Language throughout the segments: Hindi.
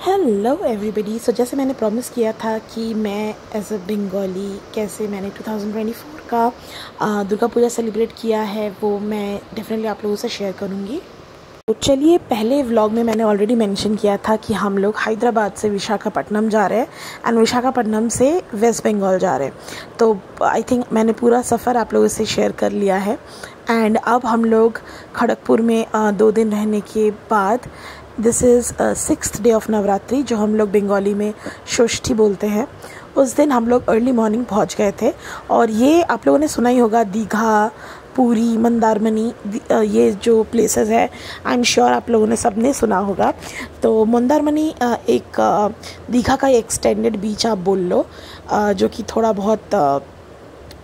Hello everybody. सो जैसे मैंने प्रॉमिस किया था कि मैं एज अ बंगाली कैसे मैंने 2024 का दुर्गा पूजा सेलिब्रेट किया है वो मैं डेफिनेटली आप लोगों से शेयर करूँगी। तो चलिए, पहले व्लॉग में मैंने ऑलरेडी मेंशन किया था कि हम लोग हैदराबाद से विशाखापट्टनम जा रहे हैं एंड विशाखापट्टनम से वेस्ट बंगाल जा रहे हैं। तो आई थिंक मैंने पूरा सफ़र आप लोगों से शेयर कर लिया है। एंड अब हम लोग खड़गपुर में 2 दिन रहने के बाद this is 6th day of Navratri, जो हम लोग बंगाली में षष्ठी बोलते हैं। उस दिन हम लोग अर्ली मॉर्निंग पहुंच गए थे। और ये आप लोगों ने सुना ही होगा, दीघा, पुरी, मंदारमनी, ये जो प्लेसेस है आई एम श्योर आप लोगों ने सबने सुना होगा। तो मंदारमनी एक दीघा का एक्सटेंडेड बीच आप बोल लो, जो कि थोड़ा बहुत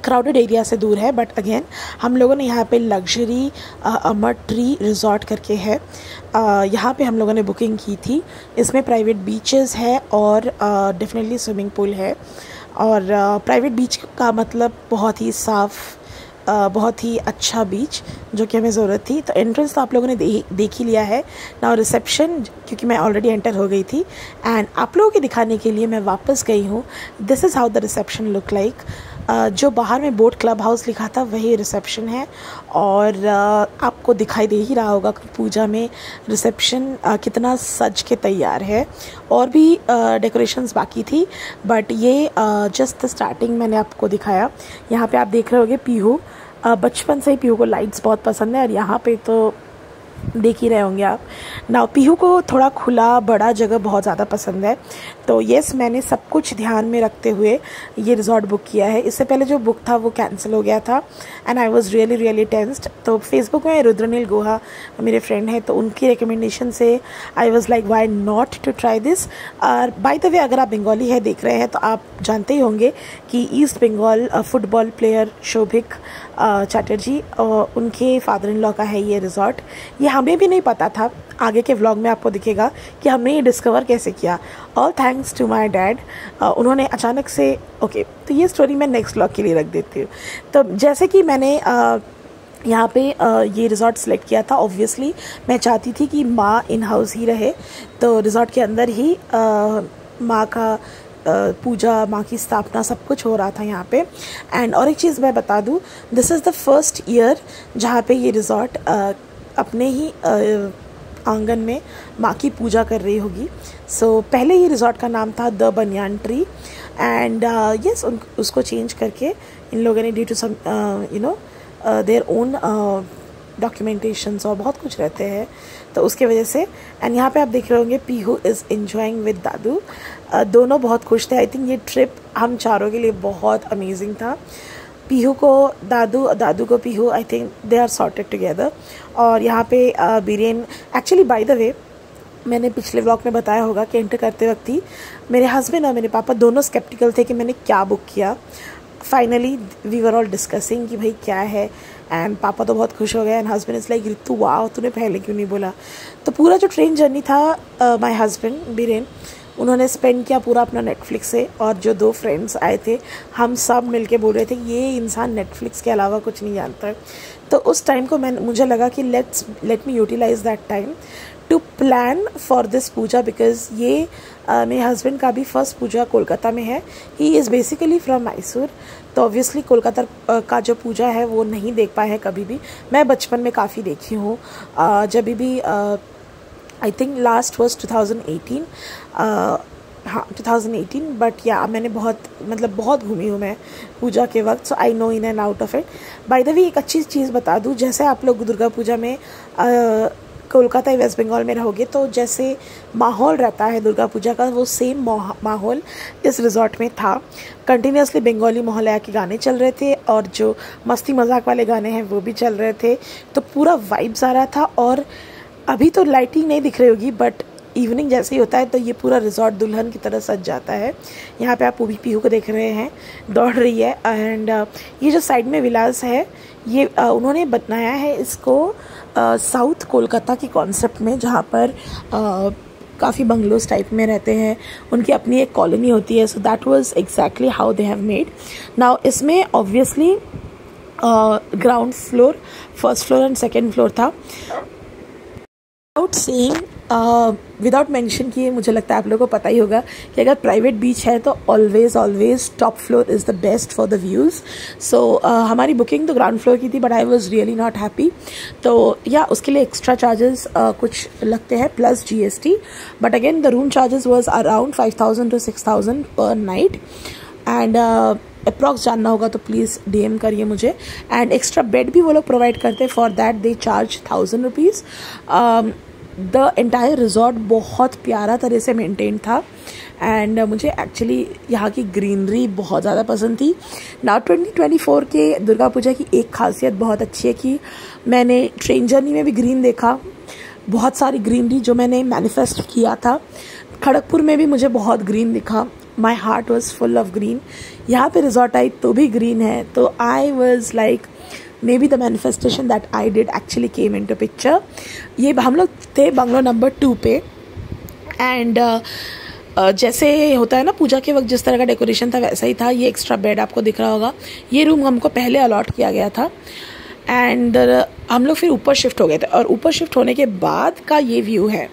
क्राउडेड एरिया से दूर है। बट अगेन हम लोगों ने यहाँ पे लग्जरी अमर ट्री रिजॉर्ट करके है, यहाँ पे हम लोगों ने बुकिंग की थी। इसमें प्राइवेट बीचेस है और डेफिनेटली स्विमिंग पूल है। और प्राइवेट बीच का मतलब बहुत ही साफ़, बहुत ही अच्छा बीच जो कि हमें ज़रूरत थी। तो एंट्रेंस तो आप लोगों ने देख ही लिया है ना। रिसेप्शन, क्योंकि मैं ऑलरेडी एंटर हो गई थी एंड आप लोगों के दिखाने के लिए मैं वापस गई हूँ। This is how the reception look like. जो बाहर में बोट क्लब हाउस लिखा था वही रिसेप्शन है। और आपको दिखाई दे ही रहा होगा कि पूजा में रिसेप्शन कितना सज के तैयार है। और भी डेकोरेशंस बाकी थी, बट ये जस्ट स्टार्टिंग मैंने आपको दिखाया। यहाँ पे आप देख रहे होगे पीहू, बचपन से ही पीहू को लाइट्स बहुत पसंद है और यहाँ पे तो देख ही रहे होंगे आप ना। पीहू को थोड़ा खुला बड़ा जगह बहुत ज़्यादा पसंद है। तो येस, मैंने सब कुछ ध्यान में रखते हुए ये रिजॉर्ट बुक किया है। इससे पहले जो बुक था वो कैंसिल हो गया था and I was really tensed. तो फेसबुक में रुद्रनील गुहा मेरे फ्रेंड है, तो उनकी रिकमेंडेशन से I was like why not to try this. और बाय द वे, अगर आप बंगाली है देख रहे हैं तो आप जानते ही होंगे कि East Bengal football player Shovik Chatterjee, उनके फादर इन लॉ का है ये रिजॉर्ट। ये हमें भी नहीं पता था, आगे के व्लॉग में आपको दिखेगा कि हमने ये डिस्कवर कैसे किया। All thanks to my dad. उन्होंने अचानक से तो ये स्टोरी मैं नेक्स्ट व्लॉग के लिए रख देती हूँ। तो जैसे कि मैंने यहाँ पे ये रिज़ॉर्ट सेलेक्ट किया था, ऑब्वियसली मैं चाहती थी कि माँ इन हाउस ही रहे। तो रिज़ॉर्ट के अंदर ही माँ का पूजा, माँ की स्थापना सब कुछ हो रहा था यहाँ पे। एंड और एक चीज़ मैं बता दूँ, this is the first year जहाँ पे ये रिज़ॉर्ट अपने ही आंगन में माँ की पूजा कर रही होगी। सो पहले ये रिज़ॉर्ट का नाम था the banyan tree and yes, उसको चेंज करके इन लोगों ने due to some their own documentations और बहुत कुछ रहते हैं, तो उसके वजह से। एंड यहाँ पे आप देख रहे होंगे पीहू इज़ एंजॉइंग विद दादू। दोनों बहुत खुश थे। आई थिंक ये ट्रिप हम चारों के लिए बहुत अमेजिंग था। पीहू को दादू, दादू को Pihu, I think they are sorted together. और यहाँ पे Biren, actually by the way मैंने पिछले व्लॉग में बताया होगा कि एंटर करते वक्त ही मेरे हस्बैंड और मेरे पापा दोनों स्केप्टिकल थे कि मैंने क्या बुक किया। Finally we were all discussing कि भाई क्या है, एंड पापा तो बहुत खुश हो गए and husband is like Ritu वाह, तूने पहले क्यों नहीं बोला। तो पूरा जो ट्रेन जर्नी था, माय हस्बैंड बीरेन, उन्होंने स्पेंड किया पूरा अपना नेटफ्लिक्स से। और जो 2 फ्रेंड्स आए थे, हम सब मिलके बोल रहे थे ये इंसान नेटफ्लिक्स के अलावा कुछ नहीं जानता है। तो उस टाइम को मुझे लगा कि let me utilize that time to plan for this puja, because ये मेरे हस्बैंड का भी फर्स्ट पूजा कोलकाता में है। He is basically from Mysore, तो ऑब्वियसली कोलकाता का जो पूजा है वो नहीं देख पाए हैं कभी भी। मैं बचपन में काफ़ी देखी हूँ, जब भी आई थिंक लास्ट वॉज 2018, हाँ 2018। बट या मैंने बहुत घूमी हूँ मैं पूजा के वक्त, so I know in and out of it. By the way, एक अच्छी चीज़ बता दूँ, जैसे आप लोग दुर्गा पूजा में कोलकाता या वेस्ट बंगाल में रहोगे तो जैसे माहौल रहता है दुर्गा पूजा का, वो सेम माहौल इस रिज़ॉर्ट में था। कंटिन्यूसली बंगाली मोहल्ला के गाने चल रहे थे और जो मस्ती मजाक वाले गाने हैं वो भी चल रहे थे। तो पूरा वाइब्स आ रहा था। और अभी तो लाइटिंग नहीं दिख रही होगी, बट इवनिंग जैसे ही होता है तो ये पूरा रिजॉर्ट दुल्हन की तरह सज जाता है। यहाँ पे आप पीहू को देख रहे हैं, दौड़ रही है। एंड ये जो साइड में विलास है, ये उन्होंने बनाया है इसको साउथ कोलकाता की कॉन्सेप्ट में, जहाँ पर काफ़ी बंगलोज टाइप में रहते हैं, उनकी अपनी एक कॉलोनी होती है। So that was exactly how they have made. Now इसमें obviously ground floor, first floor and second floor था। Without saying विदाउट मेंशन किए मुझे लगता है आप लोगों को पता ही होगा कि अगर प्राइवेट बीच है तो always top floor is the best for the views. So हमारी बुकिंग तो ग्राउंड फ्लोर की थी, but I was really not happy. तो या उसके लिए एक्स्ट्रा चार्जेस कुछ लगते हैं plus GST, but again the room charges was around 5,000 to 6,000 पर नाइट। एंड अप्रॉक्स जानना होगा तो प्लीज़ DM करिए मुझे। एंड एक्स्ट्रा बेड भी वो लोग प्रोवाइड करते हैं, for that they charge 1,000 rupees. The entire resort बहुत प्यारा तरह से मेंटेन था एंड मुझे एक्चुअली यहाँ की ग्रीनरी बहुत ज़्यादा पसंद थी। नाउ 2024 के दुर्गा पूजा की एक खासियत बहुत अच्छी है कि मैंने ट्रेन जर्नी में भी ग्रीन देखा, बहुत सारी ग्रीनरी जो मैंने मैनिफेस्ट किया था। खड़गपुर में भी मुझे बहुत ग्रीन दिखा, my heart was full of green. यहाँ पे रिजॉर्ट आई तो भी ग्रीन है, तो I was like maybe the manifestation that I did actually came into picture। ये हम लोग थे बंगलो नंबर 2 पे एंड जैसे होता है ना पूजा के वक्त जिस तरह का डेकोरेशन था वैसा ही था। ये एक्स्ट्रा बेड आपको दिख रहा होगा, ये रूम हमको पहले अलॉट किया गया था एंड हम लोग फिर ऊपर शिफ्ट हो गए थे। और ऊपर शिफ्ट होने के बाद का ये व्यू है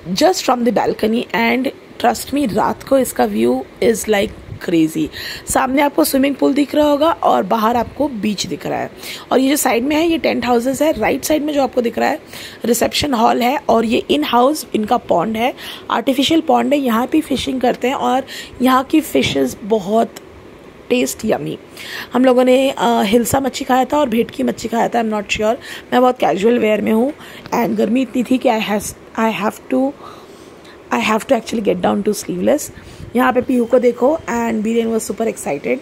just from the balcony and trust me रात को इसका व्यू इज़ लाइक क्रेजी। सामने आपको स्विमिंग पूल दिख रहा होगा और बाहर आपको बीच दिख रहा है। और ये जो साइड में है ये टेंट हाउसेस है। राइट साइड में जो आपको दिख रहा है रिसेप्शन हॉल है और ये इन हाउस इनका पॉन्ड है, आर्टिफिशियल पॉन्ड है। यहाँ पे फिशिंग करते हैं और यहाँ की फिशेस बहुत टेस्ट यमी। हम लोगों ने हिल्सा मच्छी खाया था और भेट की मच्छी खाया था। आई एम नॉट श्योर, मैं बहुत कैजुअल वेयर में हूँ एंड गर्मी इतनी थी कि I have to actually get down to sleeveless. यहाँ पे पीहू को देखो and Biren was super excited.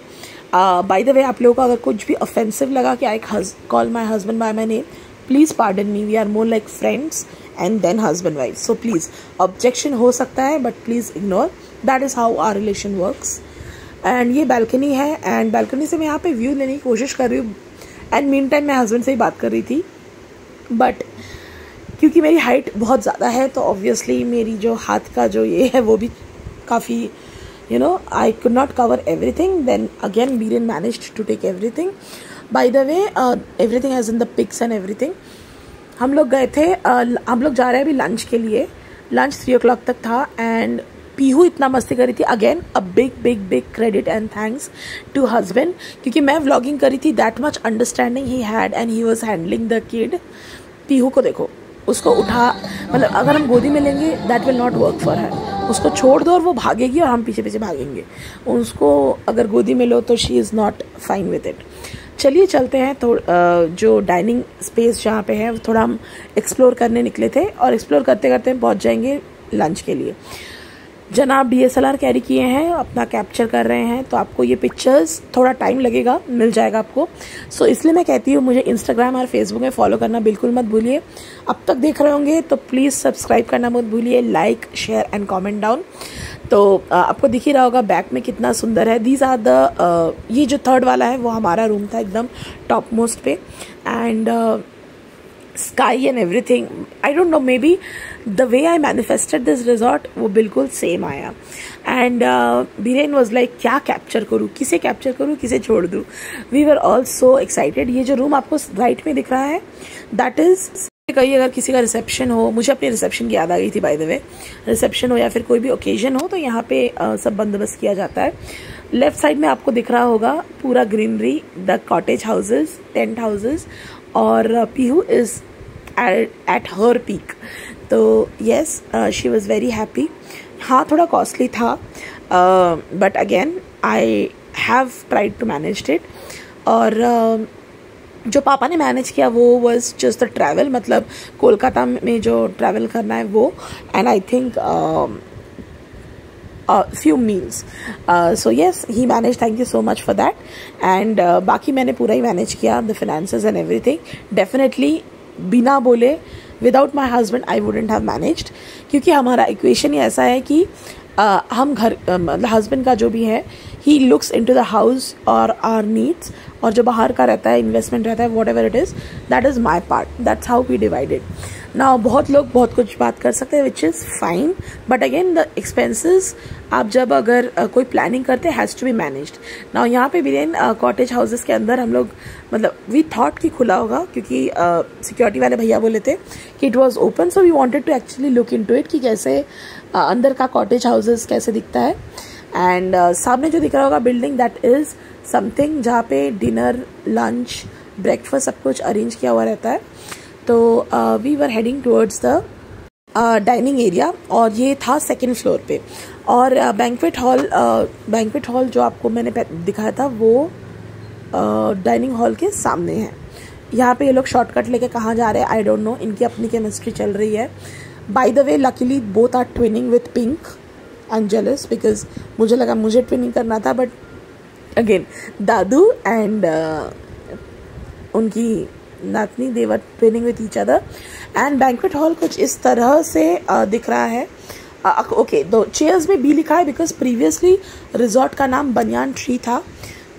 By the way आप लोगों को अगर कुछ भी ऑफेंसिव लगा कि I call my husband by my name, please pardon me, we are more like friends and then husband wife. So please objection हो सकता है but please ignore, that is how our relation works. And ये बैल्कनी है एंड बैल्कनी से मैं यहाँ पे व्यू लेने की कोशिश कर रही हूँ एंड मीन टाइम मैं हस्बैंड से ही बात कर रही थी, बट क्योंकि मेरी हाइट बहुत ज़्यादा है तो ऑब्वियसली मेरी जो हाथ का जो ये है वो भी काफ़ी I could not cover everything. Then again Biren managed to take everything. By the way everything has in the pics and everything. हम लोग गए थे, हम लोग जा रहे हैं अभी लंच के लिए। लंच 3 o'clock तक था एंड पीहू इतना मस्ती करी थी। Again a big credit and thanks to husband, क्योंकि मैं व्लॉगिंग करी थी, that much understanding he had and he was handling the kid. Pihu को देखो, उसको उठा, मतलब अगर हम गोदी में लेंगे that will not work for her. उसको छोड़ दो और वो भागेगी और हम पीछे पीछे भागेंगे। उसको अगर गोदी में लो तो she is not fine with it. चलिए चलते हैं तो जो डाइनिंग स्पेस जहाँ पे है थोड़ा हम एक्सप्लोर करने निकले थे और एक्सप्लोर करते करते हम पहुँच जाएंगे लंच के लिए। जनाब DSLR कैरी किए हैं, अपना कैप्चर कर रहे हैं, तो आपको ये पिक्चर्स थोड़ा टाइम लगेगा, मिल जाएगा आपको। सो इसलिए मैं कहती हूँ मुझे इंस्टाग्राम और फेसबुक में फॉलो करना बिल्कुल मत भूलिए। अब तक देख रहे होंगे तो प्लीज़ सब्सक्राइब करना मत भूलिए, like share and comment down. तो आपको दिख ही रहा होगा बैक में कितना सुंदर है। दीज आर द ये जो 3rd वाला है वो हमारा रूम था एकदम टॉप मोस्ट पे and sky and everything. I don't know, maybe the way I manifested this resort वो बिल्कुल सेम आया एंड बीरेन वॉज लाइक क्या कैप्चर करूँ, किसे कैप्चर करूँ, किसे छोड़ दूँ। We were all so excited. ये जो रूम आपको राइट में दिख रहा है दैट इज, कहीं अगर किसी का रिसेप्शन हो, मुझे अपने रिसेप्शन की याद आ गई थी बाय द वे, रिसेप्शन हो या फिर कोई भी ओकेजन हो तो यहाँ पे सब बंदोबस्त किया जाता है। लेफ्ट साइड में आपको दिख रहा होगा पूरा greenery, the cottage houses, tent houses और Pihu is at her peak. तो yes she was very happy. हाँ थोड़ा कॉस्टली था but again I have tried to manage it. और जो पापा ने मैनेज किया वो वॉज जस्ट द ट्रैवल, मतलब कोलकाता में जो ट्रैवल करना है वो, and I think few meals. So yes, he managed. Thank you so much for that. And बाकी मैंने पूरा ही मैनेज किया, the finances and everything. Definitely बिना बोले, without my husband I wouldn't have managed. क्योंकि हमारा इक्वेशन ही ऐसा है कि हम घर मतलब हस्बैंड का जो भी है he looks into the house or our needs, और जो बाहर का रहता है इन्वेस्टमेंट रहता है whatever it is, that is my part. That's how we divide it. ना बहुत लोग बहुत कुछ बात कर सकते हैं which is fine, but again the expenses आप जब अगर कोई प्लानिंग करते हैं हैज़ टू बी मैनेज्ड। ना यहाँ पे वीरेन कॉटेज हाउसेस के अंदर हम लोग मतलब वी थॉट कि खुला होगा, क्योंकि सिक्योरिटी वाले भैया बोले थे कि it was open, so we wanted to actually look into it कि कैसे अंदर का कॉटेज हाउसेस कैसे दिखता है। एंड सामने जो दिख रहा होगा बिल्डिंग, दैट इज़ समथिंग जहाँ पे डिनर, लंच, ब्रेकफास्ट सब कुछ अरेंज किया हुआ रहता है। तो we were heading towards the dining area, और ये था सेकेंड फ्लोर पे। और बैंक्वेट हॉल जो आपको मैंने दिखाया था वो डाइनिंग हॉल के सामने है। यहाँ पे ये लोग शॉर्टकट लेके कहाँ जा रहे हैं आई डोंट नो, इनकी अपनी केमिस्ट्री चल रही है। By the way luckily both are twinning with pink. I am jealous because मुझे लगा मुझे ट्विनिंग करना था, बट अगेन दादू एंड उनकी नातनी they were twinning with each other. And banquet hall कुछ इस तरह से दिख रहा है। ओके, दो चेयर्स में बी लिखा है बिकॉज प्रीवियसली रिजॉर्ट का नाम बनियान ट्री था,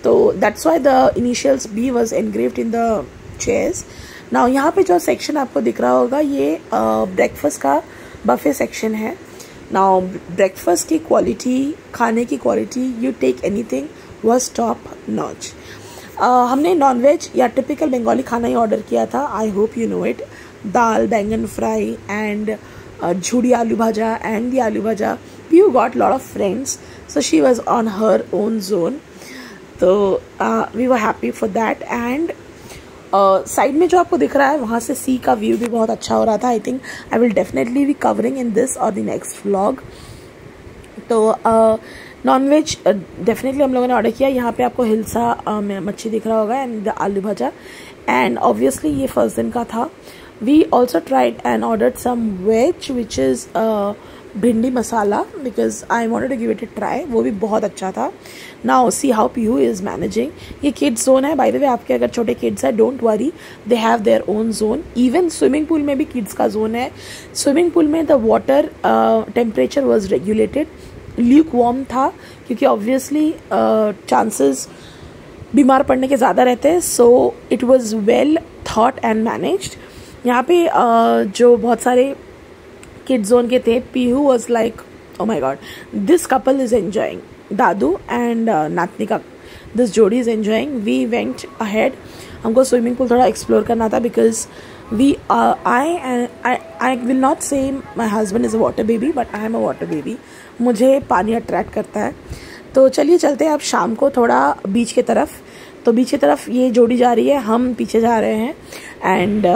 तो that's why the initials B was engraved in the chairs. Now यहाँ पे जो सेक्शन आपको दिख रहा होगा ये ब्रेकफास्ट का बफे सेक्शन है। नाउ ब्रेकफास्ट की क्वालिटी, खाने की quality, you take anything was top notch. हमने नॉनवेज या टिपिकल बंगाली खाना ही ऑर्डर किया था, I hope you know it. Dal, baingan fry and jhuri aloo bhaja and the aloo bhaja. You got lot of friends, so she was on her own zone, तो we were happy for that. And side में जो आपको दिख रहा है वहाँ से सी का व्यू भी बहुत अच्छा हो रहा था। I think I will definitely be covering in this और द नेक्स्ट व्लॉग। तो नॉनवेज डेफिनेटली हम लोगों ने ऑर्डर किया। यहाँ पे आपको हिल्सा मच्छी दिख रहा होगा and the aloo bhaja, and obviously ये फर्स्ट दिन का था। We also tried and ordered some veg which is bhindi masala because I wanted to give it a try, वो भी बहुत अच्छा था। Now see how Pihu is managing. ये किड्स जोन है, बाय द वे आपके अगर छोटे किड्स है don't worry, they have their own zone. Even swimming pool में भी किड्स का जोन है। स्विमिंग पूल में the water temperature was regulated, Luke warm था, क्योंकि ऑब्वियसली चांसेस बीमार पड़ने के ज़्यादा रहते हैं, so it was well thought and managed. यहाँ पे जो बहुत सारे किड्स जोन के थे, Pihu was like oh my God this couple is enjoying, दादू एंड नातनी का दिस जोड़ी is enjoying. We went ahead, हमको स्विमिंग पूल थोड़ा एक्सप्लोर करना था because I will not say my husband is a water baby, but I am a water baby. मुझे पानी अट्रैक्ट करता है। तो चलिए चलते हैं अब शाम को थोड़ा बीच के तरफ। तो बीच की तरफ ये जोड़ी जा रही है, हम पीछे जा रहे हैं। एंड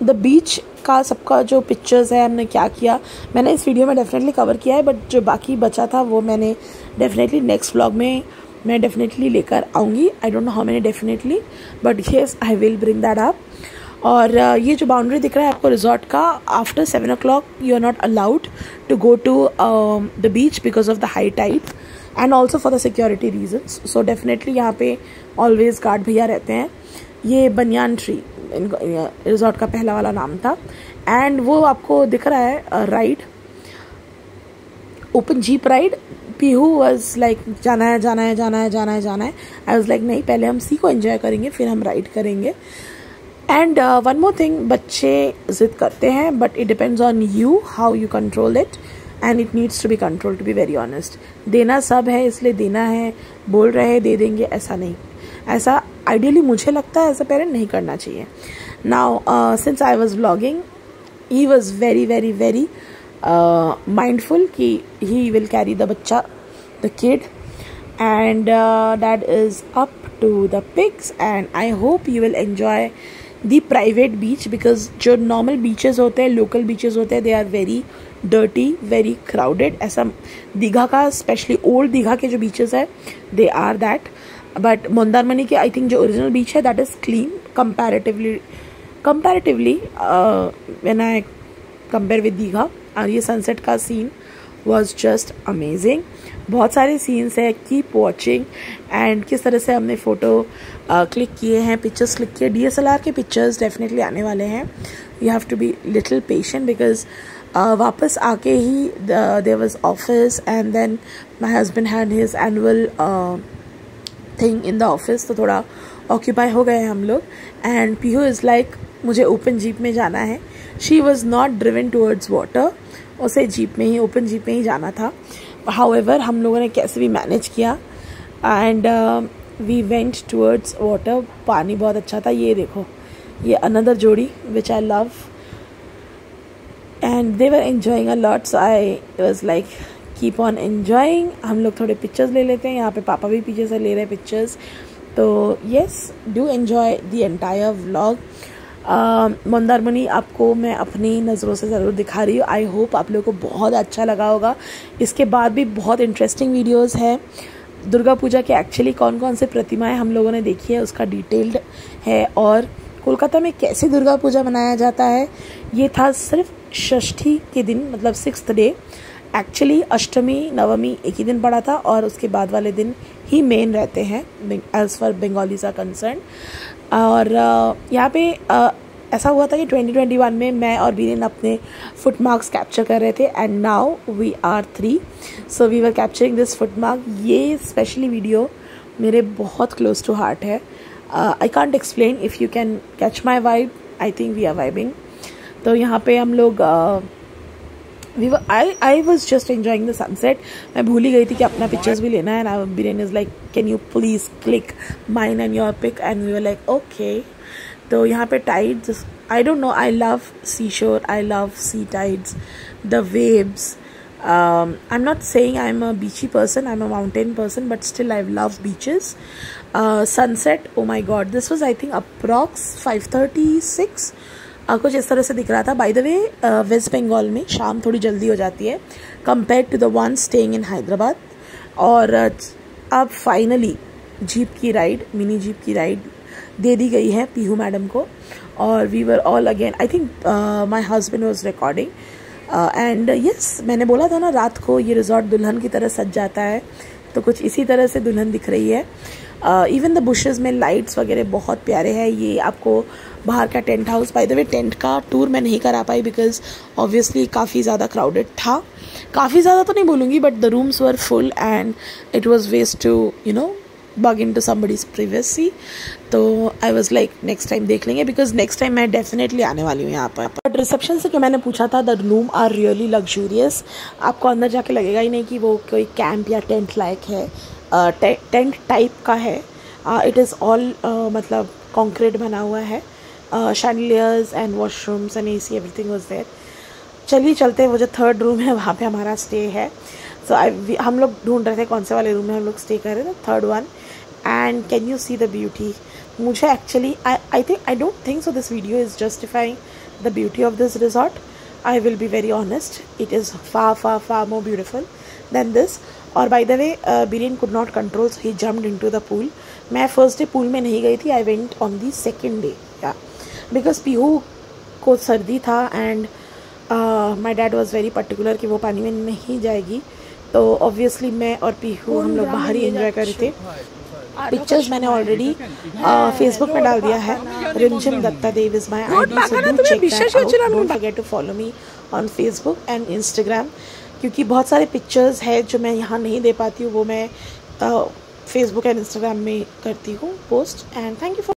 द बीच का सबका जो पिक्चर्स है हमने क्या किया मैंने इस वीडियो में डेफिनेटली कवर किया है, बट जो बाकी बचा था वो मैंने डेफिनेटली नेक्स्ट व्लॉग में मैं डेफिनेटली लेकर आऊँगी। आई don't know how many definitely, but yes I will bring that up. और ये जो बाउंड्री दिख रहा है आपको रिजॉर्ट का, after 7 o'clock you are not allowed to go to the beach because of the high tide and also for the security reasons. So definitely यहाँ पे ऑलवेज गार्ड भैया रहते हैं। ये बनियान ट्री रिजॉर्ट का पहला वाला नाम था। एंड वो आपको दिख रहा है ride, open jeep ride. Pihu was like जाना है जाना है जाना है जाना है जाना है। आई वॉज लाइक नहीं, पहले हम सी को एंजॉय करेंगे फिर हम राइड करेंगे। एंड वन मोर थिंग, बच्चे जिद करते हैं but it depends on you how you control it, and it needs to be control to be very honest. देना सब है इसलिए देना है, बोल रहे हैं दे देंगे, ऐसा नहीं। ऐसा आइडियली मुझे लगता है एज अ पेरेंट नहीं करना चाहिए। Now since I was vlogging he was very very very mindful कि he will carry the बच्चा, the kid, and that is up to the pigs, and I hope you will enjoy the private beach because जो normal beaches होते हैं, local beaches होते हैं, they are very dirty, very crowded। ऐसा दीघा का स्पेशली ओल्ड दीघा के जो beaches है they are that, but Mandarmani के I think जो original beach है that is clean comparatively when I compare with Digha. और ये सनसेट का सीन वॉज जस्ट अमेजिंग। बहुत सारे सीन्स है, कीप वॉचिंग। एंड किस तरह से हमने फ़ोटो क्लिक किए हैं, पिक्चर्स क्लिक किए। DSLR के पिक्चर्स डेफिनेटली आने वाले हैं। You have to be little patient because वापस आके ही there was office and then my husband had his annual thing in the office, तो थोड़ा ऑक्यूपाई हो गए हम लोग। एंड पीहू इज़ लाइक मुझे ओपन जीप में जाना है। She was not driven towards water, उसे जीप में ही, ओपन जीप में ही जाना था। हाउएवर हम लोगों ने कैसे भी मैनेज किया and we went towards water. पानी बहुत अच्छा था। ये देखो, ये अनदर जोड़ी which I love and they were enjoying a lot, so I was like keep on enjoying. हम लोग थोड़े पिक्चर्स ले लेते हैं, यहाँ पे पापा भी पीछे से ले रहे हैं पिक्चर्स। तो yes, do enjoy the entire vlog. Mandarmani आपको मैं अपनी नज़रों से ज़रूर दिखा रही हूँ। आई होप आप लोगों को बहुत अच्छा लगा होगा। इसके बाद भी बहुत इंटरेस्टिंग वीडियोस हैं। दुर्गा पूजा के एक्चुअली कौन कौन से प्रतिमाएं हम लोगों ने देखी है उसका डिटेल्ड है, और कोलकाता में कैसे दुर्गा पूजा मनाया जाता है। ये था सिर्फ षष्ठी के दिन, मतलब 6th डे। एक्चुअली अष्टमी नवमी एक ही दिन पड़ा था और उसके बाद वाले दिन ही मेन रहते हैं as for Bengalis are concern. और यहाँ पे ऐसा हुआ था कि 2021 में मैं और बीरेन अपने फुट मार्क्स कैप्चर कर रहे थे and now we are 3, so we were capturing this foot mark. ये स्पेशली वीडियो मेरे बहुत क्लोज टू हार्ट है। I can't explain, if you can catch my vibe, I think we are vibing. तो यहाँ पे हम लोग I was just enjoying the sunset. मैं भूल ही गई थी कि अपना पिक्चर्स भी लेना है ना। Biren is like can you please click mine and your pic and we were like okay. तो यहाँ पे tides, I don't know, I love sea shore, I love sea tides, the waves. I'm not saying I'm a beachy person, I'm a mountain person, but still I love beaches. Sunset, oh my god, this was I think approx 5:36, कुछ इस तरह से दिख रहा था। By the way West Bengal में शाम थोड़ी जल्दी हो जाती है compare to the one staying in Hyderabad. और अब फाइनली जीप की राइड, मिनी जीप की राइड दे दी गई है पीहू मैडम को, और we were all again, I think my husband was recording and yes, मैंने बोला था ना रात को ये रिजॉर्ट दुल्हन की तरह सज जाता है, तो कुछ इसी तरह से दुल्हन दिख रही है। इवन द बुशेस में लाइट्स वगैरह बहुत प्यारे हैं। ये आपको बाहर का tent house, bye the way tent का टूर मैं नहीं करा पाई बिकॉज ऑब्वियसली काफ़ी ज़्यादा क्राउडेड था। काफ़ी ज़्यादा तो नहीं बोलूँगी, but the rooms were full and it was waste to you know bug into somebody's privacy. तो I was like next time देख लेंगे, because next time मैं definitely आने वाली हूँ यहाँ पर। बट रिसेप्शन से जो मैंने पूछा था, the room are really luxurious। आपको अंदर जाके लगेगा ही नहीं कि वो कोई कैंप या टेंट लाइक है, टेंट टाइप का है। इट इज़ ऑल मतलब कॉन्क्रीट बना हुआ है, chandeliers and washrooms and AC everything was there. चलिए चलते हैं, वो जो 3rd रूम है वहाँ पे हमारा स्टे है। सो हम लोग ढूंढ रहे थे कौन से वाले रूम में हम लोग स्टे कर रहे थे, 3rd one. And can you see the beauty? मुझे actually I don't think so this video is justifying the beauty of this resort. I will be very honest, it is far more beautiful than this। और by the way Biren could not control, so he jumped into the pool. मैं फर्स्ट डे पूल में नहीं गई थी, I went on the 2nd day, या बिकॉज पीहू को सर्दी था and my dad was very particular कि वो पानी में नहीं जाएगी। तो ऑब्वियसली मैं और पीहू हम लोग बाहर ही एंजॉय कर रहे थे। पिक्चर्स मैंने ऑलरेडी फेसबुक में डाल दिया है। Rimjhim Datta Dev is my ID, so do check that out. Don't forget to follow me on Facebook and Instagram, क्योंकि बहुत सारे पिक्चर्स हैं जो मैं यहाँ नहीं दे पाती हूँ, वो मैं फेसबुक एंड इंस्टाग्राम में करती हूँ post. And thank you for